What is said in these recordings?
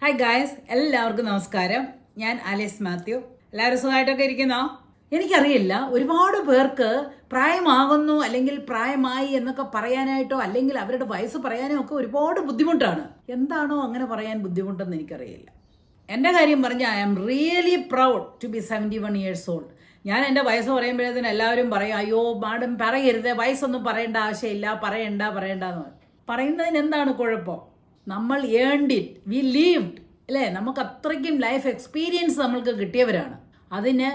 Hi guys, എല്ലാവർക്കും നമസ്കാരം. ഞാൻ ആലിസ് മാത്യു. എല്ലാവരും സുഖമായിട്ടൊക്കെ ഇരിക്കുന്നോ? എനിക്കറിയില്ല, ഒരുപാട് പേർക്ക് പ്രായമാകുന്നു അല്ലെങ്കിൽ പ്രായമായി എന്നൊക്കെ പറയാനായിട്ടോ അല്ലെങ്കിൽ അവരുടെ വയസ്സ് പറയാനോ ഒക്കെ ഒരുപാട് ബുദ്ധിമുട്ടാണ്. എന്താണോ അങ്ങനെ പറയാൻ ബുദ്ധിമുട്ടെന്ന് എനിക്കറിയില്ല. എൻ്റെ കാര്യം പറഞ്ഞാൽ I am really proud to be 71 years old. ഞാൻ എൻ്റെ വയസ്സ് പറയുമ്പോഴത്തേന് എല്ലാവരും പറയും, അയ്യോ മാഡം പറയരുത്, വയസ്സൊന്നും പറയേണ്ട ആവശ്യമില്ല, പറയണ്ടെന്ന്. പറയുന്നതിന് എന്താണ് കുഴപ്പം? നമ്മൾ ഏൺഡ് ഇറ്റ്, വി ലീവ്ഡ്, അല്ലേ? നമുക്ക് അത്രയ്ക്കും ലൈഫ് എക്സ്പീരിയൻസ് നമ്മൾക്ക് കിട്ടിയവരാണ്. അതിന്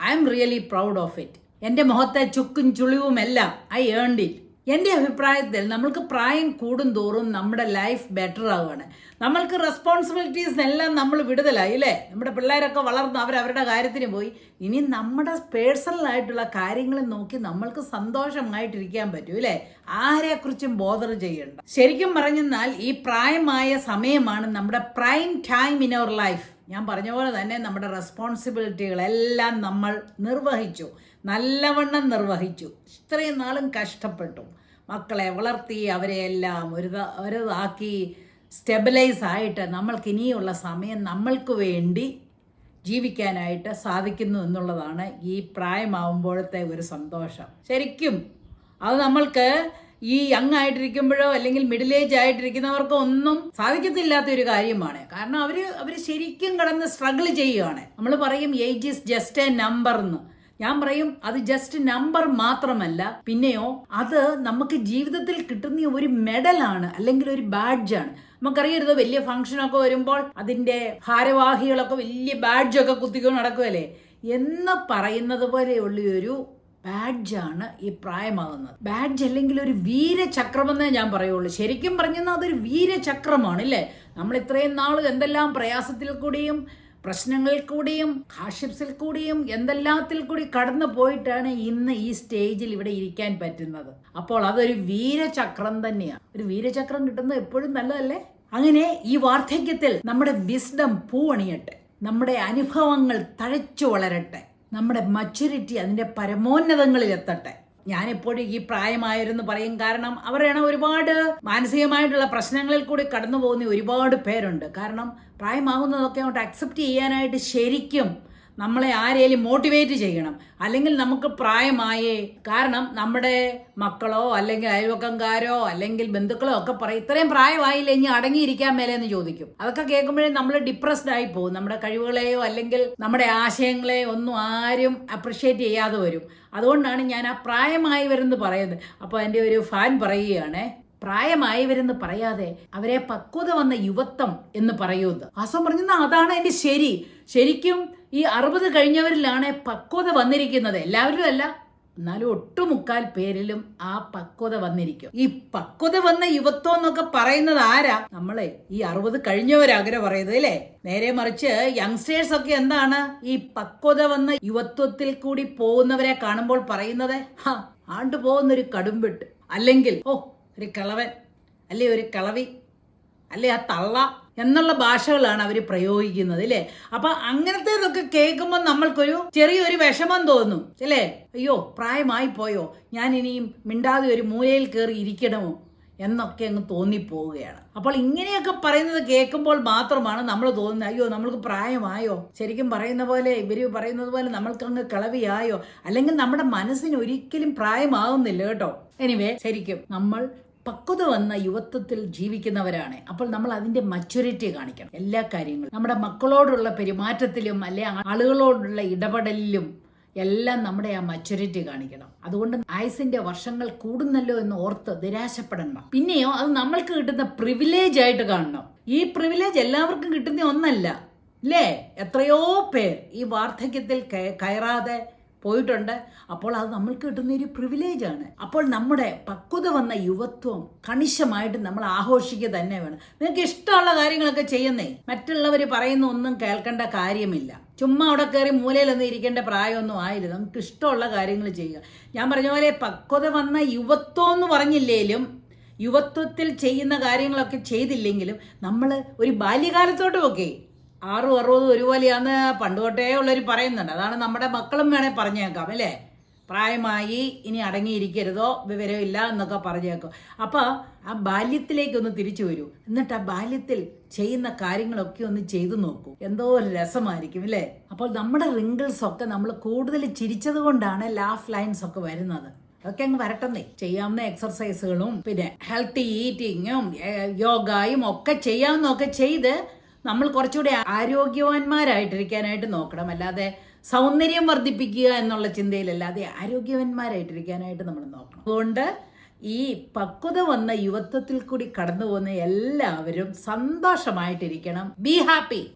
I am really proud of it. എൻ്റെ മുഖത്തെ ചുക്കും ചുളിവും എല്ലാം ഐ ഏൺഡ് ഇറ്റ്. എൻ്റെ അഭിപ്രായത്തിൽ നമ്മൾക്ക് പ്രായം കൂടും തോറും നമ്മുടെ ലൈഫ് ബെറ്റർ ആവുകയാണ്. നമ്മൾക്ക് റെസ്പോൺസിബിലിറ്റീസ് എല്ലാം നമ്മൾ വിടുതലായി, അല്ലേ? നമ്മുടെ പിള്ളേരൊക്കെ വളർന്ന് അവരവരുടെ കാര്യത്തിന് പോയി. ഇനി നമ്മുടെ പേഴ്സണലായിട്ടുള്ള കാര്യങ്ങൾ നോക്കി നമ്മൾക്ക് സന്തോഷമായിട്ടിരിക്കാൻ പറ്റും, അല്ലേ? ആരെക്കുറിച്ചും ബോധർ ചെയ്യണ്ട. ശരിക്കും പറഞ്ഞാൽ ഈ പ്രായമായ സമയമാണ് നമ്മുടെ prime time in our life. ഞാൻ പറഞ്ഞ പോലെ തന്നെ നമ്മുടെ റെസ്പോൺസിബിലിറ്റികളെല്ലാം നമ്മൾ നിർവഹിച്ചു, നല്ലവണ്ണം നിർവഹിച്ചു. ഇത്രയും നാളും കഷ്ടപ്പെട്ടു, മക്കളെ വളർത്തി അവരെയെല്ലാം ഒരിതാക്കി സ്റ്റെബിലൈസ് ആയിട്ട് നമ്മൾക്ക് ഇനിയുള്ള സമയം നമ്മൾക്ക് വേണ്ടി ജീവിക്കാനായിട്ട് സാധിക്കുന്നു എന്നുള്ളതാണ് ഈ പ്രായമാവുമ്പോഴത്തെ ഒരു സന്തോഷം. ശരിക്കും അത് നമ്മൾക്ക് ഈ യങ് ആയിട്ടിരിക്കുമ്പോഴോ അല്ലെങ്കിൽ മിഡിൽ ഏജ് ആയിട്ടിരിക്കുന്നവർക്കോ ഒന്നും സാധിക്കത്തില്ലാത്ത ഒരു കാര്യമാണ്. കാരണം അവര് ശരിക്കും കിടന്ന് സ്ട്രഗിൾ ചെയ്യുകയാണ്. നമ്മൾ പറയും age is just A number എന്ന്. ഞാൻ പറയും അത് ജസ്റ്റ് നമ്പർ മാത്രമല്ല, പിന്നെയോ അത് നമുക്ക് ജീവിതത്തിൽ കിട്ടുന്ന ഒരു മെഡലാണ് അല്ലെങ്കിൽ ഒരു ബാഡ്ജാണ്. നമുക്കറിയരുത്, വലിയ ഫംഗ്ഷനൊക്കെ വരുമ്പോൾ അതിന്റെ ഭാരവാഹികളൊക്കെ വലിയ ബാഡ്ജൊക്കെ കുത്തിക്കൊണ്ട് നടക്കുമല്ലേ എന്ന് പറയുന്നത് പോലെയുള്ള ഒരു ബാഡ്ജാണ് ഈ പ്രായമാകുന്നത്. ബാഡ്ജ് അല്ലെങ്കിൽ ഒരു വീരചക്രമെന്നേ ഞാൻ പറയുള്ളൂ. ശരിക്കും പറഞ്ഞാൽ അതൊരു വീരചക്രമാണ്, അല്ലേ? നമ്മൾ ഇത്രയും നാൾ എന്തെല്ലാം പ്രയാസത്തിൽ കൂടിയും പ്രശ്നങ്ങളിൽ കൂടിയും ഹാർഷിപ്സിൽ കൂടിയും എന്തെല്ലാത്തിൽ കൂടി കടന്നു പോയിട്ടാണ് ഇന്ന് ഈ സ്റ്റേജിൽ ഇവിടെ ഇരിക്കാൻ പറ്റുന്നത്. അപ്പോൾ അതൊരു വീരചക്രം തന്നെയാണ്. ഒരു വീരചക്രം കിട്ടുന്നത് എപ്പോഴും നല്ലതല്ലേ? അങ്ങനെ ഈ വാർദ്ധക്യത്തിൽ നമ്മുടെ വിസ്ഡം പൂവണിയട്ടെ, നമ്മുടെ അനുഭവങ്ങൾ തഴച്ചു വളരട്ടെ, നമ്മുടെ മച്യൂരിറ്റി അതിൻ്റെ പരമോന്നതങ്ങളിൽ എത്തട്ടെ. ഞാനെപ്പോഴും ഈ പ്രായമായിരുന്നു പറയും, കാരണം അവരാണ് ഒരുപാട് മാനസികമായിട്ടുള്ള പ്രശ്നങ്ങളിൽ കൂടി കടന്നു പോകുന്ന ഒരുപാട് പേരുണ്ട്. കാരണം പ്രായമാകുന്നതൊക്കെ അങ്ങോട്ട് അക്സെപ്റ്റ് ചെയ്യാനായിട്ട് ശരിക്കും നമ്മളെ ആരെയും മോട്ടിവേറ്റ് ചെയ്യണം. അല്ലെങ്കിൽ നമുക്ക് പ്രായമായേ, കാരണം നമ്മുടെ മക്കളോ അല്ലെങ്കിൽ അയൽവക്കംകാരോ അല്ലെങ്കിൽ ബന്ധുക്കളോ ഒക്കെ പറയും, ഇത്രയും പ്രായമായില്ലേ ഇനി അടങ്ങിയിരിക്കാൻ മേലെന്ന് ചോദിക്കും. അതൊക്കെ കേൾക്കുമ്പോഴേ നമ്മൾ ഡിപ്രസ്ഡ് ആയി പോകും. നമ്മുടെ കഴിവുകളെയോ അല്ലെങ്കിൽ നമ്മുടെ ആശയങ്ങളെയോ ഒന്നും ആരും അപ്രിഷ്യേറ്റ് ചെയ്യാതെ വരും. അതുകൊണ്ടാണ് ഞാൻ ആ പ്രായമായവരെന്ന് പറയുന്നത്. അപ്പോൾ എൻ്റെ ഒരു ഫാൻ പറയുകയാണേ, പ്രായമായവരെന്ന് പറയാതെ അവരെ പക്വത വന്ന യുവത്വം എന്ന് പറയുന്നത്. ആസം പറഞ്ഞാൽ അതാണ് അതിന്റെ ശരി. ശരിക്കും ഈ 60 കഴിഞ്ഞവരിലാണ് പക്വത വന്നിരിക്കുന്നത്. എല്ലാവരും അല്ല, എന്നാലും ഒട്ടുമുക്കാൽ പേരിലും ആ പക്വത വന്നിരിക്കും. ഈ പക്വത വന്ന യുവത്വം എന്നൊക്കെ പറയുന്നത് ആരാ? നമ്മളെ ഈ 60 കഴിഞ്ഞവരാഗ്രഹം പറയുന്നത്, അല്ലേ? നേരെ മറിച്ച് യങ്സ്റ്റേഴ്സ് ഒക്കെ എന്താണ് ഈ പക്വത വന്ന യുവത്വത്തിൽ കൂടി പോകുന്നവരെ കാണുമ്പോൾ പറയുന്നത്, ആണ്ടു പോകുന്നൊരു കടുംപെട്ട്, അല്ലെങ്കിൽ ഒരു കിളവൻ, അല്ലെ ഒരു കിളവി, അല്ലെ ആ തള്ള എന്നുള്ള ഭാഷകളാണ് അവർ പ്രയോഗിക്കുന്നത്, അല്ലേ? അപ്പൊ അങ്ങനത്തേതൊക്കെ കേൾക്കുമ്പോൾ നമ്മൾക്കൊരു ചെറിയൊരു വിഷമം തോന്നും, അല്ലേ? അയ്യോ പ്രായമായി പോയോ, ഞാൻ ഇനിയും മിണ്ടാതെ ഒരു മൂലയിൽ കയറി ഇരിക്കണമോ എന്നൊക്കെ അങ്ങ് തോന്നിപ്പോവുകയാണ്. അപ്പോൾ ഇങ്ങനെയൊക്കെ പറയുന്നത് കേൾക്കുമ്പോൾ മാത്രമാണ് നമ്മൾ തോന്നുന്നത്, അയ്യോ നമ്മൾക്ക് പ്രായമായോ, ശരിക്കും പറയുന്ന പോലെ ഇവര് പറയുന്നത് പോലെ നമ്മൾക്കങ്ങ് കിളവിയായോ, അല്ലെങ്കിൽ നമ്മുടെ മനസ്സിന് ഒരിക്കലും പ്രായമാകുന്നില്ല കേട്ടോ. എനിവേ, ശരിക്കും നമ്മൾ പക്വത വന്ന യുവത്വത്തിൽ ജീവിക്കുന്നവരാണ്. അപ്പോൾ നമ്മൾ അതിന്റെ മച്യൂരിറ്റി കാണിക്കണം. എല്ലാ കാര്യങ്ങളും നമ്മുടെ മക്കളോടുള്ള പെരുമാറ്റത്തിലും അല്ലെ ആളുകളോടുള്ള ഇടപെടലിലും എല്ലാം നമ്മുടെ ആ മച്യൂരിറ്റി കാണിക്കണം. അതുകൊണ്ട് ആയുസിന്റെ വർഷങ്ങൾ കൂടുന്നല്ലോ എന്ന് ഓർത്ത് നിരാശപ്പെടണം. പിന്നെയോ അത് നമ്മൾക്ക് കിട്ടുന്ന പ്രിവിലേജ് ആയിട്ട് കാണണം. ഈ പ്രിവിലേജ് എല്ലാവർക്കും കിട്ടുന്ന ഒന്നല്ല, അല്ലേ? എത്രയോ പേർ ഈ വാർദ്ധക്യത്തിൽ കയറാതെ പോയിട്ടുണ്ട്. അപ്പോൾ അത് നമ്മൾക്ക് കിട്ടുന്ന ഒരു പ്രിവിലേജ് ആണ്. അപ്പോൾ നമ്മുടെ പക്വത വന്ന യുവത്വം കണിശമായിട്ട് നമ്മൾ ആഘോഷിക്കുക തന്നെ വേണം. നിങ്ങൾക്ക് ഇഷ്ടമുള്ള കാര്യങ്ങളൊക്കെ ചെയ്യുന്നേ, മറ്റുള്ളവർ പറയുന്ന ഒന്നും കേൾക്കേണ്ട കാര്യമില്ല. ചുമ്മാ അവിടെ കയറി മൂലയിലൊന്നും ഇരിക്കേണ്ട പ്രായമൊന്നും ആയില്ല. നമുക്ക് ഇഷ്ടമുള്ള കാര്യങ്ങൾ ചെയ്യുക. ഞാൻ പറഞ്ഞ പോലെ പക്വത വന്ന യുവത്വം എന്ന് പറഞ്ഞില്ലേലും യുവത്വത്തിൽ ചെയ്യുന്ന കാര്യങ്ങളൊക്കെ ചെയ്തില്ലെങ്കിലും നമ്മൾ ഒരു ബാല്യകാലത്തോട്ടും ഒക്കെ 6-60 ഒരുപോലെയാന്ന് പണ്ട് തൊട്ടേ ഉള്ളവർ പറയുന്നുണ്ട്. അതാണ് നമ്മുടെ മക്കളും വേണേൽ പറഞ്ഞേക്കാം, അല്ലേ? പ്രായമായി ഇനി അടങ്ങിയിരിക്കരുതോ വിവരമില്ല എന്നൊക്കെ പറഞ്ഞേക്കും. അപ്പോൾ ആ ബാല്യത്തിലേക്കൊന്ന് തിരിച്ചു വരൂ. എന്നിട്ട് ആ ബാല്യത്തിൽ ചെയ്യുന്ന കാര്യങ്ങളൊക്കെ ഒന്ന് ചെയ്തു നോക്കൂ. എന്തോ ഒരു രസമായിരിക്കും അല്ലേ? അപ്പോൾ നമ്മുടെ റിങ്കിൾസ് ഒക്കെ നമ്മൾ കൂടുതൽ ചിരിച്ചത് കൊണ്ടാണ് ലാഫ് ലൈൻസ് ഒക്കെ വരുന്നത്. അതൊക്കെ അങ്ങ് വരട്ടെന്നേ. ചെയ്യാവുന്ന എക്സർസൈസുകളും പിന്നെ ഹെൽത്തി ഈറ്റിങ്ങും യോഗയും ഒക്കെ ചെയ്യാവുന്നതൊക്കെ ചെയ്ത് നമ്മൾ കുറച്ചുകൂടി ആരോഗ്യവാന്മാരായിട്ടിരിക്കാനായിട്ട് നോക്കണം. അല്ലാതെ സൗന്ദര്യം വർദ്ധിപ്പിക്കുക എന്നുള്ള ചിന്തയിലല്ലാതെ ആരോഗ്യവാന്മാരായിട്ടിരിക്കാനായിട്ട് നമ്മൾ നോക്കണം. അതുകൊണ്ട് ഈ പക്വത വന്ന യുവത്വത്തിൽ കൂടി കടന്നു പോകുന്ന എല്ലാവരും സന്തോഷമായിട്ടിരിക്കണം. Be happy.